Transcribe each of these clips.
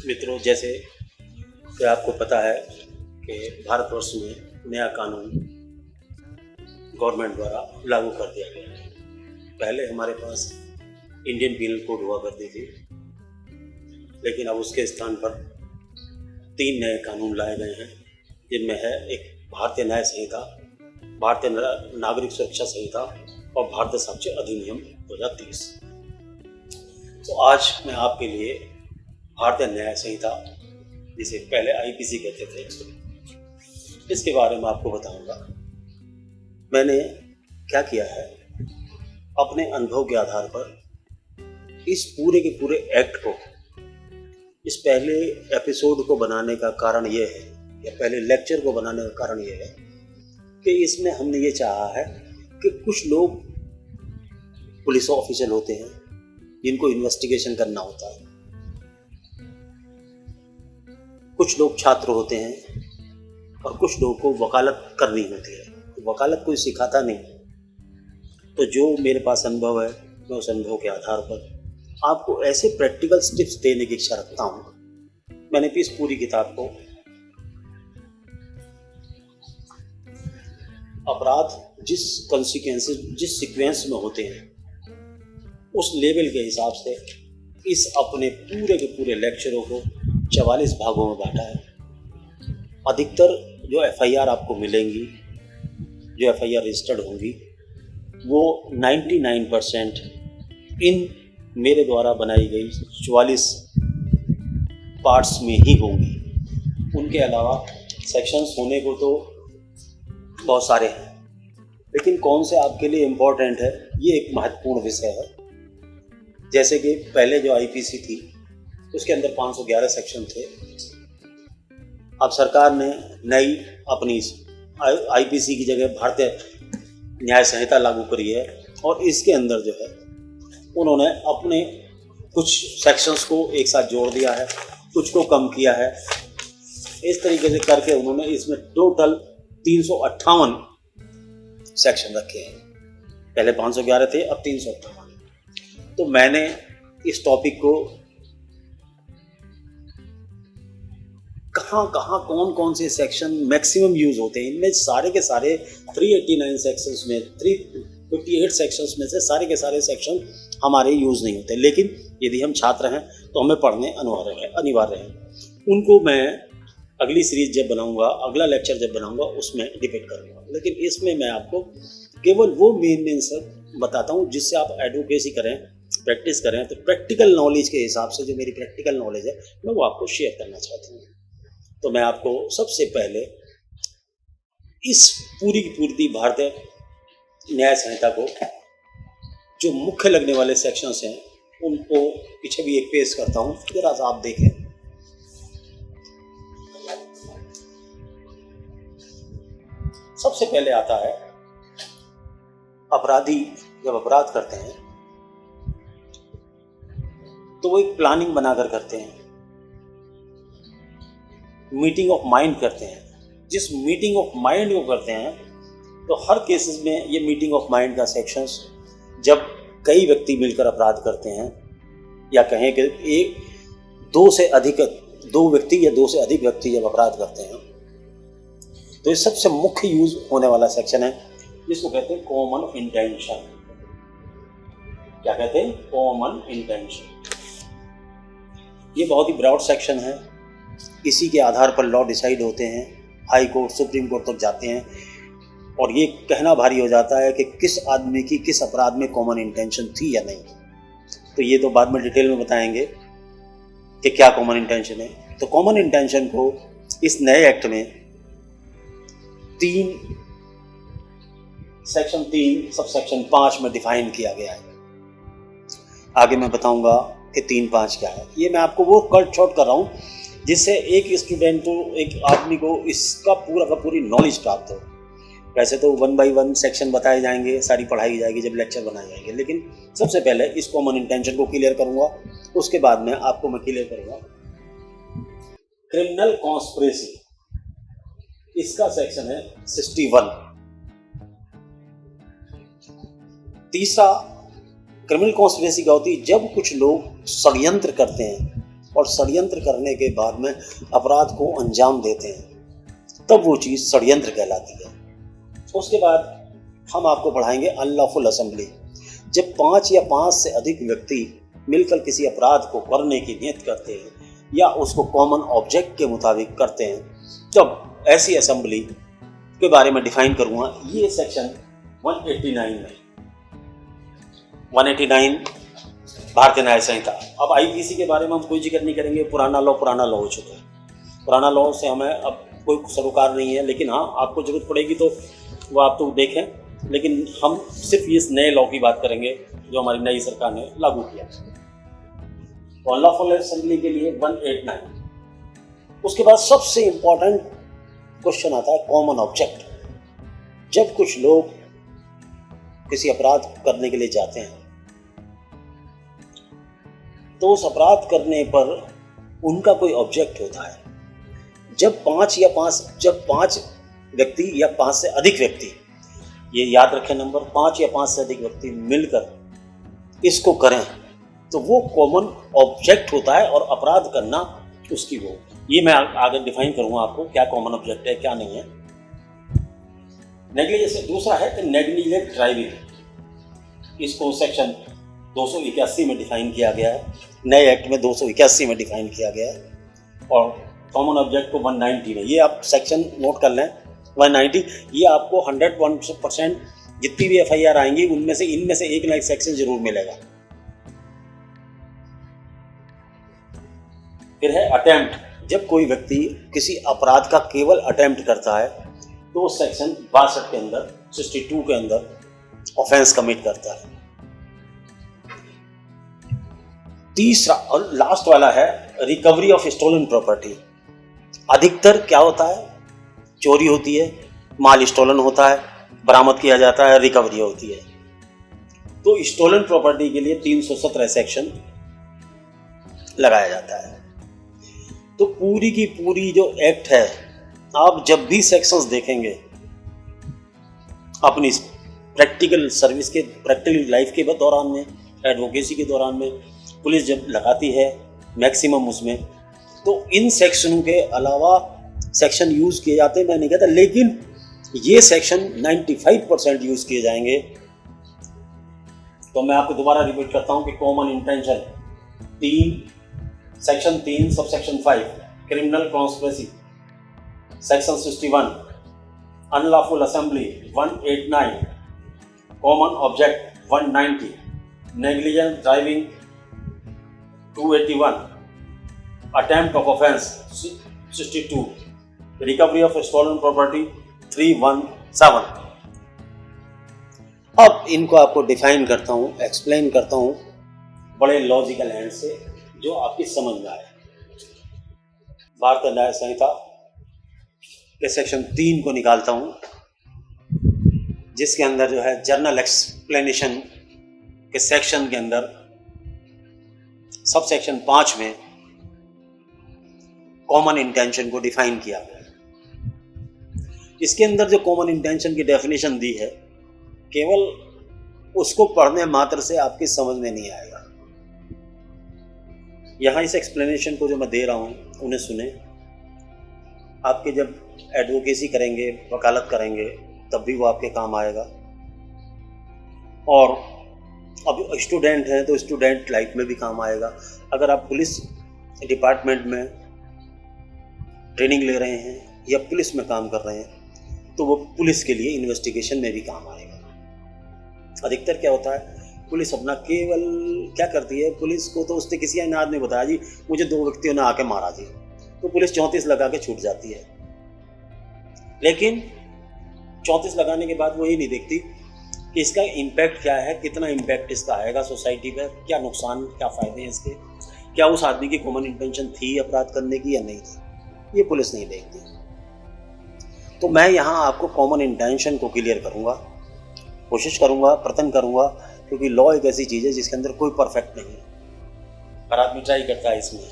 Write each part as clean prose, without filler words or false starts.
मित्रों, जैसे कि आपको पता है कि भारतवर्ष में नया कानून गवर्नमेंट द्वारा लागू कर दिया गया है। पहले हमारे पास इंडियन पीनल कोड हुआ करती थी, लेकिन अब उसके स्थान पर 3 नए कानून लाए गए हैं, जिनमें है एक भारतीय न्याय संहिता, भारतीय नागरिक सुरक्षा संहिता और भारतीय साक्ष्य अधिनियम 2030। तो आज मैं आपके लिए भारतीय न्याय संहिता, जिसे पहले आईपीसी कहते थे, इसके बारे में आपको बताऊंगा। मैंने क्या किया है, अपने अनुभव के आधार पर इस पूरे के पूरे एक्ट को, इस पहले एपिसोड को बनाने का कारण ये है, या पहले लेक्चर को बनाने का कारण ये है कि इसमें हमने ये चाहा है कि कुछ लोग पुलिस ऑफिसर होते हैं जिनको इन्वेस्टिगेशन करना होता है, कुछ लोग छात्र होते हैं और कुछ लोगों को वकालत करनी होती है। वकालत कोई सिखाता नहीं, तो जो मेरे पास अनुभव है, मैं उस अनुभव के आधार पर आपको ऐसे प्रैक्टिकल टिप्स देने की इच्छा रखता हूँ। मैंने इस पूरी किताब को अपराध जिस कॉन्सिक्वेंसेस, जिस सीक्वेंस में होते हैं, उस लेवल के हिसाब से इस अपने पूरे के पूरे लेक्चरों को 44 भागों में बांटा है। अधिकतर जो एफआईआर आपको मिलेंगी, जो एफआईआर रजिस्टर्ड होंगी, वो 99% इन मेरे द्वारा बनाई गई 44 पार्ट्स में ही होंगी। उनके अलावा सेक्शंस होने को तो बहुत सारे हैं, लेकिन कौन से आपके लिए इम्पोर्टेंट है, ये एक महत्वपूर्ण विषय है। जैसे कि पहले जो आईपीसी थी, उसके अंदर 511 सेक्शन थे। अब सरकार ने नई अपनी आईपीसी की जगह भारतीय न्याय संहिता लागू करी है, और इसके अंदर जो है उन्होंने अपने कुछ सेक्शंस को एक साथ जोड़ दिया है, कुछ को कम किया है। इस तरीके से करके उन्होंने इसमें टोटल 358 सेक्शन रखे हैं। पहले 511 थे, अब 358। तो मैंने इस टॉपिक को कहाँ कौन से सेक्शन मैक्सिमम यूज होते हैं, इनमें सारे के सारे 389 सेक्शंस में, 358 सेक्शंस में से सारे के सारे सेक्शन हमारे यूज नहीं होते, लेकिन यदि हम छात्र हैं तो हमें पढ़ने अनिवार्य है। उनको मैं अगली सीरीज जब बनाऊंगा, अगला लेक्चर जब बनाऊंगा, उसमें डिबेट करूंगा। लेकिन इसमें मैं आपको केवल वो मेन सब बताता हूँ जिससे आप एडवोकेसी करें, प्रैक्टिस करें। तो प्रैक्टिकल नॉलेज के हिसाब से जो मेरी प्रैक्टिकल नॉलेज है, मैं वो आपको शेयर करना चाहती हूँ। तो मैं आपको सबसे पहले इस पूरी की पूरी भारतीय न्याय संहिता को, जो मुख्य लगने वाले सेक्शंस हैं, उनको पीछे भी एक पेश करता हूँ, जरा सा आप देखें। सबसे पहले आता है, अपराधी जब अपराध करते हैं तो वो एक प्लानिंग बनाकर करते हैं, मीटिंग ऑफ माइंड करते हैं। जिस मीटिंग ऑफ माइंड को करते हैं, तो हर केसेस में ये मीटिंग ऑफ माइंड का सेक्शंस, जब कई व्यक्ति मिलकर अपराध करते हैं, या कहें कि दो व्यक्ति या 2 से अधिक व्यक्ति जब अपराध करते हैं, तो ये सबसे मुख्य यूज होने वाला सेक्शन है, जिसको कहते हैं कॉमन इंटेंशन। क्या कहते हैं? Common intention. ये बहुत ही ब्रॉड सेक्शन है। इसी के आधार पर लॉ डिसाइड होते हैं, हाई कोर्ट, सुप्रीम कोर्ट तक जाते हैं, और ये कहना भारी हो जाता है कि किस आदमी की किस अपराध में कॉमन इंटेंशन थी या नहीं। तो ये तो बाद में डिटेल में बताएंगे कि क्या कॉमन इंटेंशन है। तो कॉमन इंटेंशन को इस नए एक्ट में सेक्शन 3 सब सेक्शन 5 में डिफाइन किया गया है। आगे मैं बताऊंगा कि 3.5 क्या है। ये मैं आपको वो कट शॉर्ट कर रहा हूँ जिससे एक स्टूडेंट को, एक आदमी को इसका पूरा का पूरी नॉलेज प्राप्त हो। वैसे तो 1 by 1 सेक्शन बताए जाएंगे, सारी पढ़ाई जाएगी जब लेक्चर बनाए जाएंगे, लेकिन सबसे पहले इस कॉमन इंटेंशन को क्लियर करूंगा। उसके बाद में आपको मैं क्लियर करूंगा क्रिमिनल कॉन्स्पिरेसी। इसका सेक्शन है 61। तीसरा, क्रिमिनल कॉन्स्पिरेसी क्या होती है? जब कुछ लोग षड्यंत्र करते हैं और षड्यंत्र करने के बाद में अपराध को अंजाम देते हैं, तब वो चीज़ षड्यंत्र कहलाती है। उसके बाद हम आपको पढ़ाएंगे अनलॉफुल असेंबली। जब 5 या 5 से अधिक व्यक्ति मिलकर किसी अपराध को करने की नियत करते हैं या उसको कॉमन ऑब्जेक्ट के मुताबिक करते हैं, तब ऐसी असेंबली के बारे में डिफाइन करूँगा। ये सेक्शन 189 में 189 भारतीय न्याय संहिता। अब आईपीसी के बारे में हम कोई जिक्र नहीं करेंगे, पुराना लॉ हो चुका है। पुराना लॉ से हमें अब कोई सरोकार नहीं है, लेकिन हाँ आपको जरूरत पड़ेगी तो वो आप तो देखें, लेकिन हम सिर्फ इस नए लॉ की बात करेंगे जो हमारी नई सरकार ने लागू किया। तो अनलॉफुल असेंबली के लिए 189। उसके बाद सबसे इंपॉर्टेंट क्वेश्चन आता है कॉमन ऑब्जेक्ट। जब कुछ लोग किसी अपराध करने के लिए जाते हैं तो उस अपराध करने पर उनका कोई ऑब्जेक्ट होता है। जब 5 व्यक्ति या 5 से अधिक व्यक्ति, ये याद रखें नंबर, 5 या 5 से अधिक व्यक्ति मिलकर इसको करें तो वो कॉमन ऑब्जेक्ट होता है और अपराध करना उसकी वो। ये मैं आगे डिफाइन करूंगा आपको क्या कॉमन ऑब्जेक्ट है क्या नहीं है। नेग्लिजेंस दूसरा है कि नेग्लिजेंट ड्राइविंग। इसको सेक्शन 281 में डिफाइन किया गया है, नए एक्ट में 281 में डिफाइन किया गया है, और कॉमन ऑब्जेक्ट को 190 में। ये आप सेक्शन नोट कर लें 190। ये आपको 100% जितनी भी FIR आएंगी इनमें से एक ना एक सेक्शन जरूर मिलेगा। फिर है अटेम्प्ट। जब कोई व्यक्ति किसी अपराध का केवल अटेम्प्ट करता है तो सेक्शन 62 के अंदर 62 के अंदर ऑफेंस कमिट करता है। तीसरा और लास्ट वाला है रिकवरी ऑफ स्टोलन प्रॉपर्टी। अधिकतर क्या होता है, चोरी होती है, माल स्टोलन होता है, बरामद किया जाता है, रिकवरी होती है। तो स्टोलन प्रॉपर्टी के लिए 317 सेक्शन लगाया जाता है। तो पूरी की पूरी जो एक्ट है, आप जब भी सेक्शंस देखेंगे अपनी प्रैक्टिकल सर्विस के, प्रैक्टिकल लाइफ के दौरान में, एडवोकेसी के दौरान में, पुलिस जब लगाती है मैक्सिमम उसमें, तो इन सेक्शनों के अलावा सेक्शन यूज़ किए जाते हैं। मैं नहीं कहता, लेकिन ये सेक्शन 95% यूज़ किए जाएंगे। तो मैं आपको दोबारा रिपीट करता हूँ कि common intention 3, section 3 sub section 5 criminal conspiracy, section 61 unlawful assembly 189, common object 190, negligent driving 281, attempt of offence 62, recovery of stolen property 317। अब इनको आपको डिफाइन करता हूँ, एक्सप्लेन करता हूँ बड़े लॉजिकल हैंड से जो आपकी समझ में आए। भारतीय न्याय संहिता के सेक्शन 3 को निकालता हूँ, जिसके अंदर जो है जर्नल एक्सप्लेनेशन के सेक्शन के अंदर सब सेक्शन 5 में कॉमन इंटेंशन को डिफाइन किया गया। इसके अंदर जो कॉमन इंटेंशन की डेफिनेशन दी है, केवल उसको पढ़ने मात्र से आपकी समझ में नहीं आएगा। यहाँ इस एक्सप्लेनेशन को जो मैं दे रहा हूँ उन्हें सुने। आपके जब एडवोकेसी करेंगे, वकालत करेंगे, तब भी वो आपके काम आएगा। और अब स्टूडेंट हैं तो स्टूडेंट लाइफ में भी काम आएगा। अगर आप पुलिस डिपार्टमेंट में ट्रेनिंग ले रहे हैं या पुलिस में काम कर रहे हैं तो वो पुलिस के लिए इन्वेस्टिगेशन में भी काम आएगा। अधिकतर क्या होता है, पुलिस अपना केवल क्या करती है, पुलिस को तो उसने किसी इनाद ने बताया जी मुझे 2 व्यक्तियों ने आके मारा जी, तो पुलिस 34 लगा के छूट जाती है। लेकिन 34 लगाने के बाद वो ये नहीं देखती कि इसका इम्पैक्ट क्या है, कितना इम्पैक्ट इसका आएगा सोसाइटी पर, क्या नुकसान, क्या फ़ायदे हैं इसके, क्या उस आदमी की कॉमन इंटेंशन थी अपराध करने की या नहीं थी, ये पुलिस नहीं देखती। तो मैं यहाँ आपको कॉमन इंटेंशन को क्लियर करूँगा, कोशिश करूँगा, प्रयत्न करूँगा, क्योंकि लॉ एक ऐसी चीज़ है जिसके अंदर कोई परफेक्ट नहीं है। हर आदमी ट्राई करता है इसमें,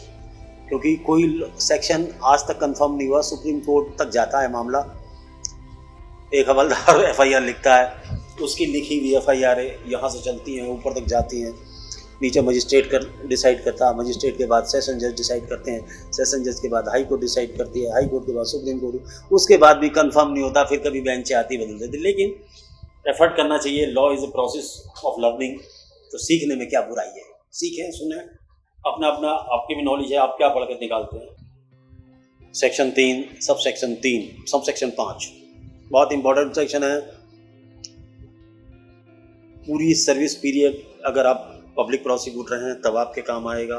क्योंकि कोई सेक्शन आज तक कंफर्म नहीं हुआ, सुप्रीम कोर्ट तक जाता है मामला। एक हवलदार FIR लिखता है, उसकी लिखी हुई FIR यहाँ से चलती हैं, ऊपर तक जाती हैं, नीचे मजिस्ट्रेट डिसाइड करता है, मजिस्ट्रेट के बाद सेशन जज डिसाइड करते हैं, सेशन जज के बाद हाई कोर्ट डिसाइड करती है, हाई कोर्ट के बाद सुप्रीम कोर्ट, उसके बाद भी कंफर्म नहीं होता, फिर कभी बेंच आती बदल देती। लेकिन एफर्ट करना चाहिए। Law is a process of learning. तो सीखने में क्या बुराई है, सीखें, सुने, अपना अपना आपकी भी नॉलेज है, आप क्या पढ़ कर निकालते हैं। सेक्शन 3 सब सेक्शन 5 बहुत इंपॉर्टेंट सेक्शन है। पूरी सर्विस पीरियड अगर आप पब्लिक प्रोसिक्यूटर हैं तब आपके काम आएगा,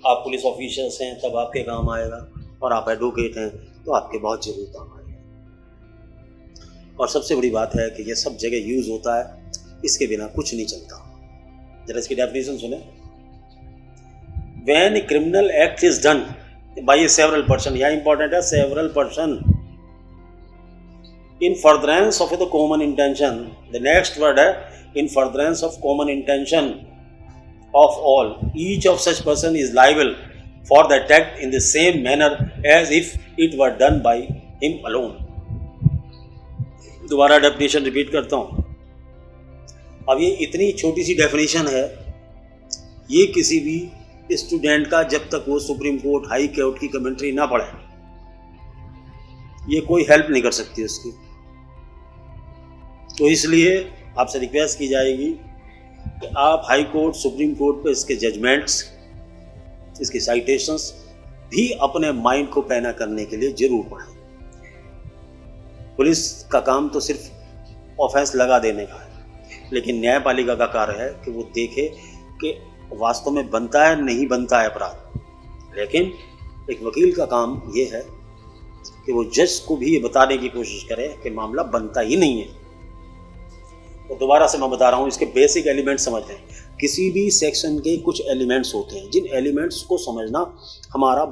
आप पुलिस ऑफिसर्स हैं तब आपके काम आएगा, और आप एडवोकेट हैं तो आपके बहुत जरूर काम आएगा। और सबसे बड़ी बात है कि ये सब जगह यूज़ होता है, इसके बिना कुछ नहीं चलता। जरा इसकी डेफिनेशन सुने। When a criminal act is done by A several person, यहाँ इंपॉर्टेंट है several person, in furtherance of the common intention, the next word है in furtherance of common intention of all, each of such person is liable for that act in the same manner as if it were done by him alone। दोबारा definition repeat करता हूँ। अब ये इतनी छोटी सी definition है, ये किसी भी स्टूडेंट का जब तक वो सुप्रीम कोर्ट हाई कोर्ट की कमेंट्री ना पढ़े, ये कोई हेल्प नहीं कर सकती उसकी। तो इसलिए आपसे रिक्वेस्ट की जाएगी कि आप हाई कोर्ट सुप्रीम कोर्ट पे इसके जजमेंट्स, इसके साइटेशंस भी अपने माइंड को पैना करने के लिए जरूर पढ़ें। पुलिस का काम तो सिर्फ ऑफेंस लगा देने का है, लेकिन न्यायपालिका का कार्य है कि वो देखे कि वास्तव में बनता है नहीं बनता है अपराध। लेकिन एक वकील का काम ये है कि वो जज को भी ये बताने की कोशिश करे कि मामला बनता ही नहीं है। तो दोबारा से मैं बता रहा हूँ, इसके बेसिक एलिमेंट्स समझ लें। किसी भी सेक्शन के कुछ एलिमेंट्स होते हैं, जिन एलिमेंट्स को समझना हमारा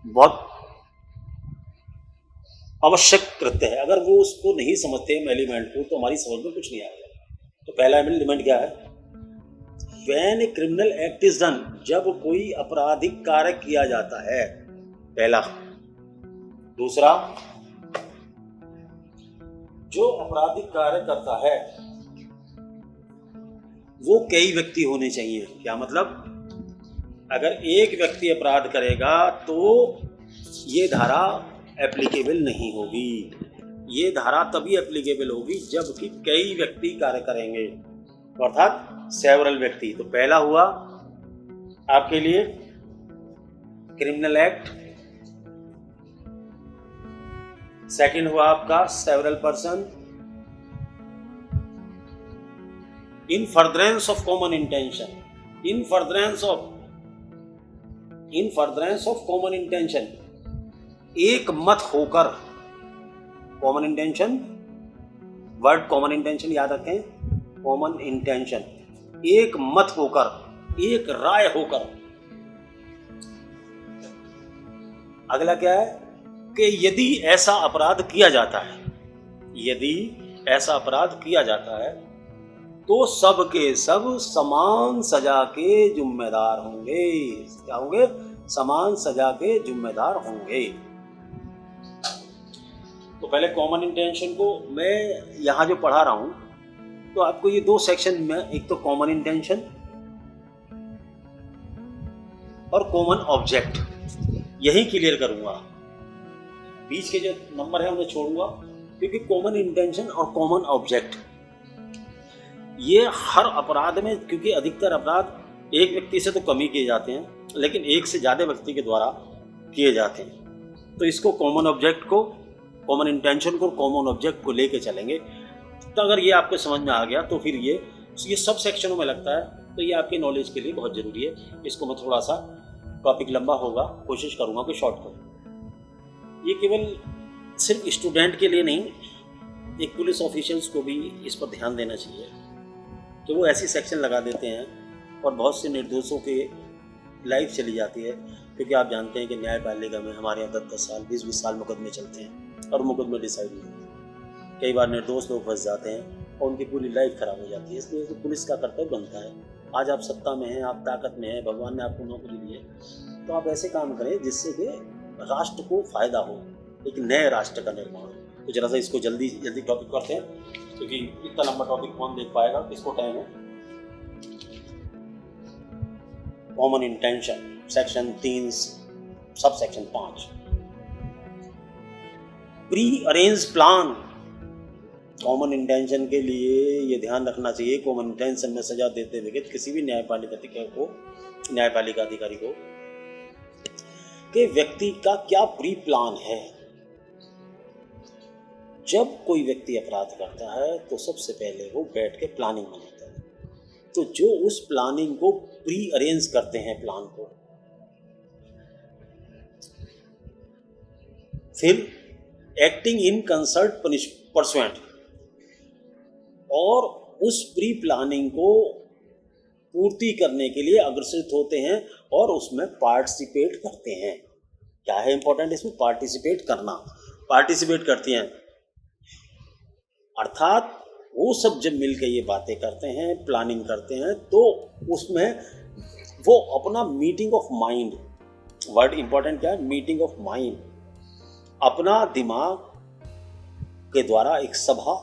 बहुत आवश्यक कृत्य है। अगर वो उसको नहीं समझते हम एलिमेंट को, तो हमारी समझ में कुछ नहीं आएगा। तो पहला एलिमेंट क्या है? When a criminal act is done, जब कोई आपराधिक कार्य किया जाता है, पहला। दूसरा, जो आपराधिक कार्य करता है वो कई व्यक्ति होने चाहिए। क्या मतलब? अगर एक व्यक्ति अपराध करेगा तो ये धारा एप्लीकेबल नहीं होगी। ये धारा तभी एप्लीकेबल होगी जबकि कई व्यक्ति कार्य करेंगे, अर्थात सेवरल व्यक्ति। तो पहला हुआ आपके लिए क्रिमिनल एक्ट, सेकंड हुआ आपका several person, in furtherance of common intention, in furtherance of common intention, एक मत होकर। Common intention, word common intention याद रखें, कॉमन इंटेंशन, एक मत होकर, एक राय होकर। अगला क्या है कि यदि ऐसा अपराध किया जाता है, यदि ऐसा अपराध किया जाता है तो सब के सब समान सजा के जिम्मेदार होंगे। क्या होंगे? समान सजा के जिम्मेदार होंगे। तो पहले कॉमन इंटेंशन को मैं यहां जो पढ़ा रहा हूं, तो आपको ये दो सेक्शन में, एक तो कॉमन इंटेंशन और कॉमन ऑब्जेक्ट, यही क्लियर करूंगा। बीच के जो नंबर है उन्हें छोड़ूंगा, क्योंकि कॉमन इंटेंशन और कॉमन ऑब्जेक्ट ये हर अपराध में, क्योंकि अधिकतर अपराध एक व्यक्ति से तो कम ही किए जाते हैं, लेकिन एक से ज़्यादा व्यक्ति के द्वारा किए जाते हैं। तो इसको कॉमन ऑब्जेक्ट को, कॉमन इंटेंशन को, कॉमन ऑब्जेक्ट को लेके चलेंगे। तो अगर ये आपके समझ में आ गया तो फिर ये सब सेक्शनों में लगता है, तो ये आपकी नॉलेज के लिए बहुत ज़रूरी है। इसको मैं थोड़ा सा, टॉपिक लंबा होगा, कोशिश करूँगा कि शॉर्ट करूँ। ये केवल सिर्फ स्टूडेंट के लिए नहीं, एक पुलिस ऑफिशियल्स को भी इस पर ध्यान देना चाहिए कि वो ऐसी सेक्शन लगा देते हैं और बहुत से निर्दोषों की लाइफ चली जाती है। क्योंकि आप जानते हैं कि न्यायपालिका में हमारे यहाँ 10-10 साल, 20-20 साल मुकदमे चलते हैं और मुकदमे डिसाइड नहीं होते। कई बार निर्दोष लोग फंस जाते हैं और उनकी पूरी लाइफ खराब हो जाती है। इसलिए तो पुलिस का कर्तव्य बनता है। आज आप सत्ता में हैं, आप ताकत में हैं, भगवान ने आपको नौकरी दी है, तो आप ऐसे काम करें जिससे कि राष्ट्र को फायदा हो, एक नए राष्ट्र का निर्माण। तो जरा सा इसको जल्दी टॉपिक करते हैं, क्योंकि इतना लंबा टॉपिक कौन देख पाएगा, किसको टाइम है। Common intention section 3 sub section 5। Pre arrange plan, common intention के लिए ये ध्यान रखना चाहिए, कॉमन इंटेंशन में सजा देते हुए किसी भी न्यायपालिका अधिकारी को कि व्यक्ति का क्या प्री प्लान है। जब कोई व्यक्ति अपराध करता है तो सबसे पहले वो बैठ के प्लानिंग बनाता है, तो जो उस प्लानिंग को प्री अरेंज करते हैं प्लान को, फिर एक्टिंग इन कंसर्ट परसुएंट, और उस प्री प्लानिंग को पूर्ति करने के लिए अग्रसर होते हैं और उसमें पार्टिसिपेट करते हैं। क्या है इंपॉर्टेंट इसमें? पार्टिसिपेट करना, पार्टिसिपेट करती हैं, अर्थात वो सब जब मिलकर ये बातें करते हैं, प्लानिंग करते हैं, तो उसमें वो अपना meeting of mind, word important क्या है? मीटिंग ऑफ माइंड, अपना दिमाग के द्वारा एक सभा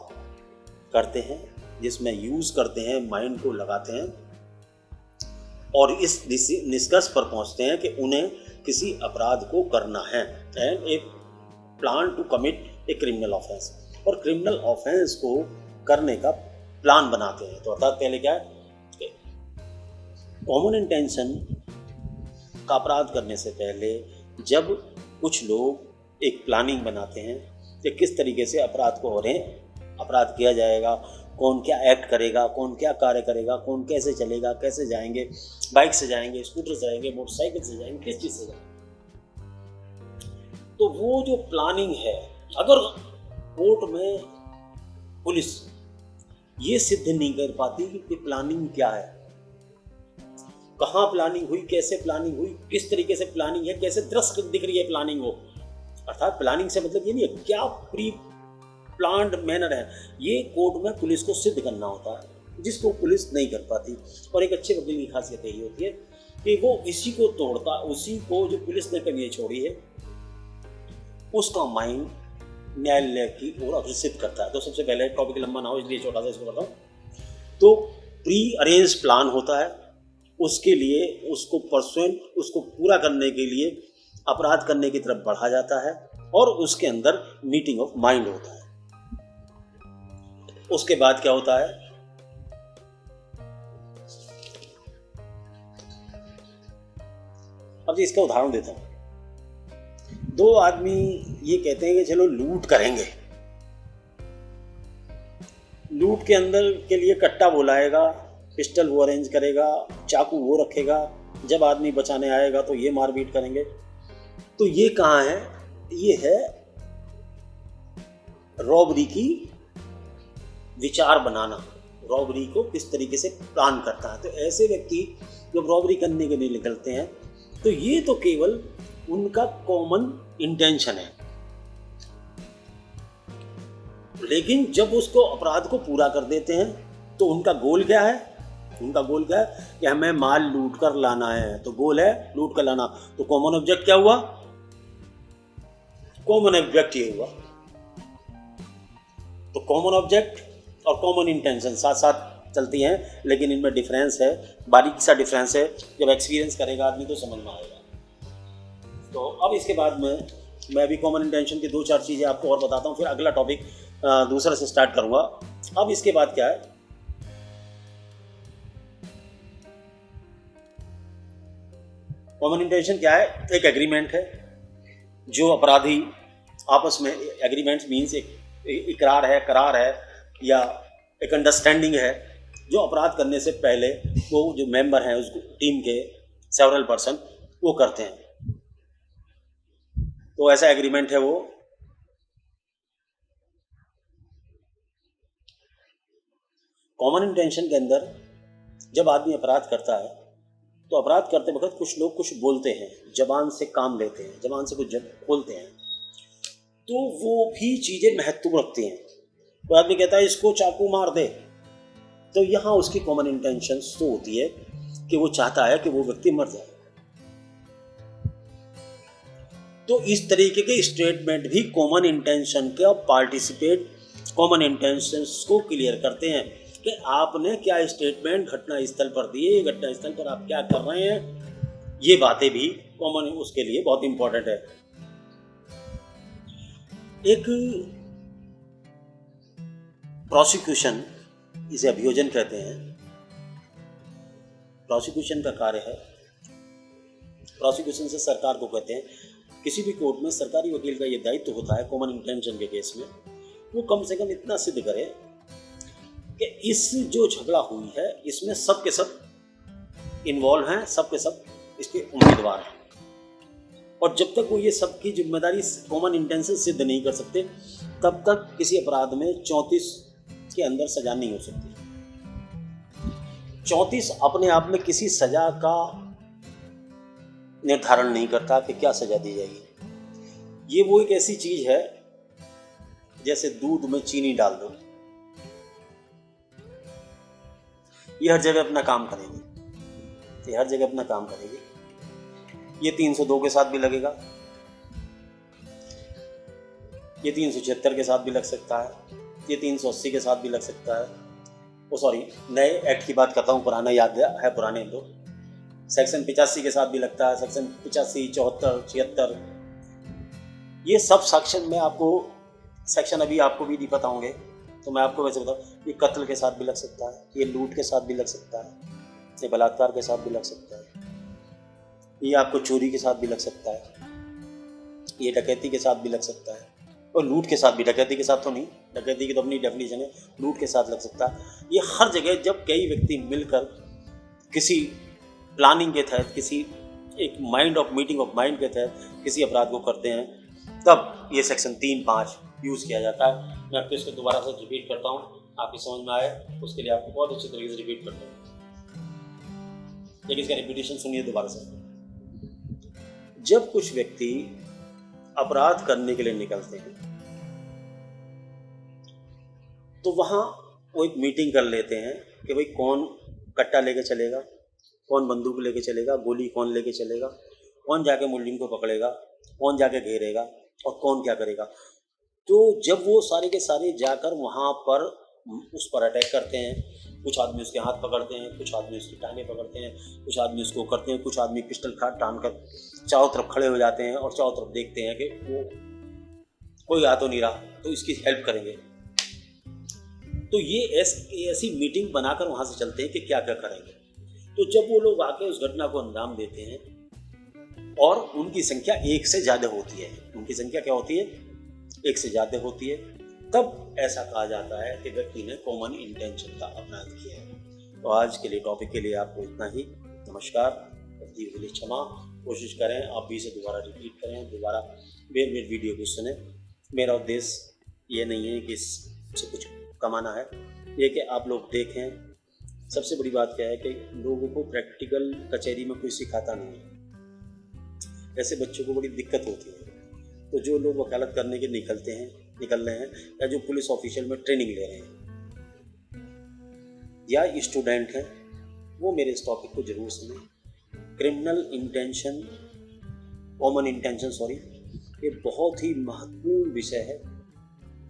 करते हैं जिसमें यूज करते हैं, माइंड को लगाते हैं और इस निष्कर्ष पर पहुंचते हैं कि उन्हें किसी अपराध को करना है and a plan to commit a criminal offence, और क्रिमिनल ऑफेंस को करने का प्लान बनाते हैं। तो अर्थात पहले क्या है, कॉमन इंटेंशन का अपराध करने से पहले जब कुछ लोग एक प्लानिंग बनाते हैं कि किस तरीके से अपराध को हो रहे हैं, अपराध किया जाएगा, कौन क्या एक्ट करेगा, कौन क्या कार्य करेगा, कौन कैसे चलेगा, कैसे जाएंगे, बाइक से जाएंगे, स्कूटर से जाएंगे, मोटरसाइकिल से जाएंगे, किस चीज़ से जाएंगे। तो वो जो प्लानिंग है, अगर कोर्ट में पुलिस ये सिद्ध नहीं कर पाती कि प्लानिंग क्या है, कहाँ प्लानिंग हुई, कैसे प्लानिंग हुई, किस तरीके से प्लानिंग है, कैसे दृश्य दिख रही है प्लानिंग हो, अर्थात प्लानिंग से मतलब ये नहीं है क्या प्री प्लान्ड मैनर है, ये कोर्ट में पुलिस को सिद्ध करना होता है, जिसको पुलिस नहीं कर पाती। और एक अच्छे वकील की खासियत यही होती है कि वो इसी को तोड़ता, उसी को जो पुलिस ने कमी छोड़ी है उसका माइंड न्यायालय की ओर अग्रसित करता है। तो सबसे पहले टॉपिक लंबा ना हो इसलिए छोटा सा इसको करता हूँ। तो प्री अरेंज प्लान होता है, उसके लिए उसको परसुएंट, उसको पूरा करने के लिए अपराध करने की तरफ बढ़ा जाता है और उसके अंदर मीटिंग ऑफ माइंड होता है। उसके बाद क्या होता है, अब इसका उदाहरण देता हूं। दो आदमी ये कहते हैं कि चलो लूट करेंगे, लूट के अंदर के लिए कट्टा वो लाएगा, पिस्टल वो अरेंज करेगा, चाकू वो रखेगा, जब आदमी बचाने आएगा तो ये मारपीट करेंगे। तो ये कहाँ है? ये है रॉबरी की विचार बनाना, रॉबरी को किस तरीके से प्लान करता है। तो ऐसे व्यक्ति जब रॉबरी करने के लिए निकलते हैं तो ये तो केवल उनका कॉमन इंटेंशन है, लेकिन जब उसको अपराध को पूरा कर देते हैं तो उनका गोल क्या है? उनका गोल क्या है कि हमें माल लूट कर लाना है, तो गोल है लूट कर लाना। तो कॉमन ऑब्जेक्ट क्या हुआ? कॉमन ऑब्जेक्ट ये हुआ। तो कॉमन ऑब्जेक्ट और कॉमन इंटेंशन साथ साथ चलती हैं, लेकिन इनमें डिफरेंस है, बारीकी सा डिफरेंस है। जब एक्सपीरियंस करेगा आदमी तो समझ में आएगा। तो अब इसके बाद में मैं अभी कॉमन इंटेंशन की 2-4 चीज़ें आपको और बताता हूँ, फिर अगला टॉपिक दूसरा से स्टार्ट करूँगा। अब इसके बाद क्या है, कॉमन इंटेंशन क्या है? एक एग्रीमेंट है जो अपराधी आपस में, एग्रीमेंट मीन्स एक इकरार है, करार है या एक अंडरस्टैंडिंग है जो अपराध करने से पहले वो जो मेंबर हैं उस टीम के सेवरल पर्सन वो करते हैं। तो ऐसा एग्रीमेंट है वो। कॉमन इंटेंशन के अंदर जब आदमी अपराध करता है तो अपराध करते वक्त कुछ लोग कुछ बोलते हैं, जबान से काम लेते हैं, जबान से कुछ बोलते हैं, तो वो भी चीज़ें महत्व रखती हैं। तो आदमी कहता है इसको चाकू मार दे, तो यहाँ उसकी कॉमन इंटेंशन तो होती है कि वो चाहता है कि वो व्यक्ति मर जाए। तो इस तरीके के स्टेटमेंट भी कॉमन इंटेंशन के पार्टिसिपेट कॉमन इंटेंशंस को क्लियर करते हैं कि आपने क्या स्टेटमेंट घटना स्थल पर दिए, घटना स्थल पर आप क्या कर रहे हैं, ये बातें भी कॉमन उसके लिए बहुत इंपॉर्टेंट है। एक प्रोसिक्यूशन, इसे अभियोजन कहते हैं, प्रोसिक्यूशन का कार्य है, प्रोसिक्यूशन से सरकार को कहते हैं, किसी भी कोर्ट में सरकारी वकील का ये दायित्व होता है कॉमन इंटेंशन के केस में, वो कम से कम इतना सिद्ध करे कि इस जो झगड़ा हुई है इसमें सब के सब इन्वॉल्व हैं, सब के सब इसके उम्मीदवार हैं, और जब तक वो ये सबकी जिम्मेदारी कॉमन इंटेंशन सिद्ध नहीं कर सकते तब तक किसी अपराध में 34 के अंदर सजा नहीं हो सकती। 34 अपने आप में किसी सजा का निर्धारण नहीं करता कि क्या सजा दी जाएगी। ये वो एक ऐसी चीज है जैसे दूध में चीनी डाल दो, ये हर जगह अपना काम करेगी, ये हर जगह अपना काम करेगी। ये 302 के साथ भी लगेगा, ये 376 के साथ भी लग सकता है, ये 380 के साथ भी लग सकता है। ओ सॉरी, नए एक्ट की बात करता हूँ, पुराना याद है, पुराने तो सेक्शन 85 के साथ भी लगता है, सेक्शन 85, 74, 76, ये सब सेक्शन में आपको सेक्शन अभी आपको भी नहीं पता होंगे तो मैं आपको वैसे बताऊँ, ये कत्ल के साथ भी लग सकता है, ये लूट के साथ भी लग सकता है, ये बलात्कार के साथ भी लग सकता है, ये आपको चोरी के साथ भी लग सकता है, ये डकैती के साथ भी लग सकता है, और लूट के साथ भी, डकैती के साथ तो नहीं, डकैती की तो अपनी डेफिनेशन है, लूट के साथ लग सकता है। ये हर जगह जब कई व्यक्ति मिलकर किसी प्लानिंग के तहत, किसी एक मीटिंग ऑफ माइंड के तहत किसी अपराध को करते हैं, तब ये सेक्शन 3-5 यूज़ किया जाता है। मैं आपको इसको दोबारा से रिपीट करता हूँ, आपकी समझ में आए उसके लिए आपको बहुत अच्छी तरीके से रिपीट करता हूँ। लेकिन इसका रिपीटेशन सुनिए दोबारा से। जब कुछ व्यक्ति अपराध करने के लिए निकलते हैं तो वहाँ वो एक मीटिंग कर लेते हैं कि भाई कौन कट्टा लेके चलेगा, कौन बंदूक लेके चलेगा, गोली कौन लेके चलेगा, कौन जाके मुलजिम को पकड़ेगा, कौन जाके घेरेगा और कौन क्या करेगा। तो जब वो सारे के सारे जाकर वहाँ पर उस पर अटैक करते हैं, कुछ आदमी उसके हाथ पकड़ते हैं, कुछ आदमी उसकी टांगें पकड़ते हैं, कुछ आदमी उसको करते हैं, कुछ आदमी पिस्टल टान कर चारों तरफ खड़े हो जाते हैं और चारों तरफ देखते हैं कि वो कोई आ तो नहीं रहा तो इसकी हेल्प करेंगे। तो ये ऐसी मीटिंग बनाकर वहाँ से चलते हैं कि क्या क्या करेंगे। तो जब वो लोग आके उस घटना को अंजाम देते हैं और उनकी संख्या 1 से ज़्यादा होती है, उनकी संख्या क्या होती है, 1 से ज़्यादा होती है, तब ऐसा कहा जाता है कि व्यक्ति ने कॉमन इंटेंशन का अपराध किया है। तो आज के लिए टॉपिक के लिए आपको इतना ही। नमस्कार, गलती के लिए क्षमा, कोशिश करें आप भी इसे दोबारा रिपीट करें, दोबारा बेर वीडियो को सुने। मेरा उद्देश्य ये नहीं है कि इससे कुछ कमाना है, ये कि आप लोग देखें। सबसे बड़ी बात क्या है कि लोगों को प्रैक्टिकल कचहरी में कोई सिखाता नहीं है, ऐसे बच्चों को बड़ी दिक्कत होती है। तो जो लोग वकालत करने के निकल रहे हैं या जो पुलिस ऑफिशियल में ट्रेनिंग ले रहे हैं या स्टूडेंट हैं, वो मेरे इस टॉपिक को जरूर सुनें। Criminal intention, common intention sorry, ये बहुत ही महत्वपूर्ण विषय है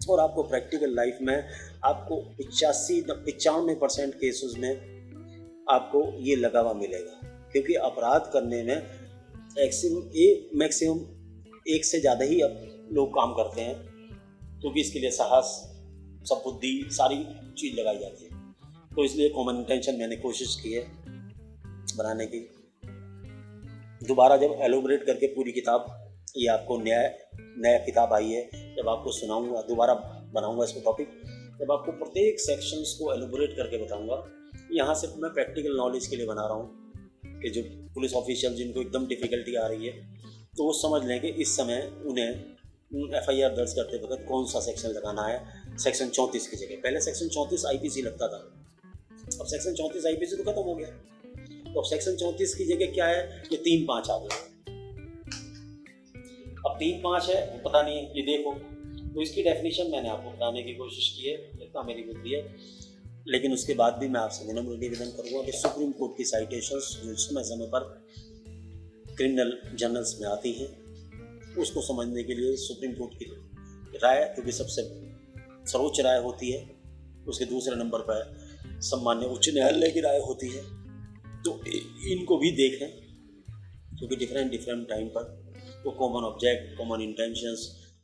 और आपको प्रैक्टिकल लाइफ में आपको 95% केसेस में आपको ये लगा हुआ मिलेगा, क्योंकि अपराध करने में मैक्सिमम 1 से ज़्यादा ही अब लोग काम करते हैं, क्योंकि इसके लिए साहस, सब बुद्धि, सारी चीज़ लगाई जाती है। तो इसलिए कॉमन इंटेंशन मैंने कोशिश की है बनाने की। दोबारा जब एलोबरेट करके पूरी किताब, ये आपको नया किताब आई है, जब आपको सुनाऊंगा, दोबारा बनाऊंगा इसको टॉपिक, जब आपको प्रत्येक सेक्शंस को एलोबरेट करके बताऊंगा। यहाँ सिर्फ मैं प्रैक्टिकल नॉलेज के लिए बना रहा हूँ कि जो पुलिस ऑफिशियल जिनको एकदम डिफ़िकल्टी आ रही है तो वो समझ लें कि इस समय उन्हें FIR दर्ज करते वक्त कौन सा सेक्शन लगाना है। सेक्शन 34 की जगह पहले सेक्शन 34 IPC लगता था, अब सेक्शन 34 IPC तो खत्म हो गया, तो अब सेक्शन 34 की जगह क्या है, ये 3-5 आ गया। अब 3-5 है, पता नहीं है, ये देखो। तो इसकी डेफिनेशन मैंने आपको बताने की कोशिश की है, इतना मेरी बुद्धि है। लेकिन उसके बाद भी मैं आपसे विनम्र निवेदन करूँगा कि सुप्रीम कोर्ट की साइटेशंस जो समय समय पर क्रिमिनल जर्नल्स में आती हैं, उसको समझने के लिए सुप्रीम कोर्ट की राय, क्योंकि सबसे सर्वोच्च राय होती है, उसके दूसरे नंबर पर सम्मान्य उच्च न्यायालय की राय होती है, तो इनको भी देखें। क्योंकि डिफरेंट डिफरेंट टाइम पर वो कॉमन ऑब्जेक्ट, कॉमन इंटेंशंस,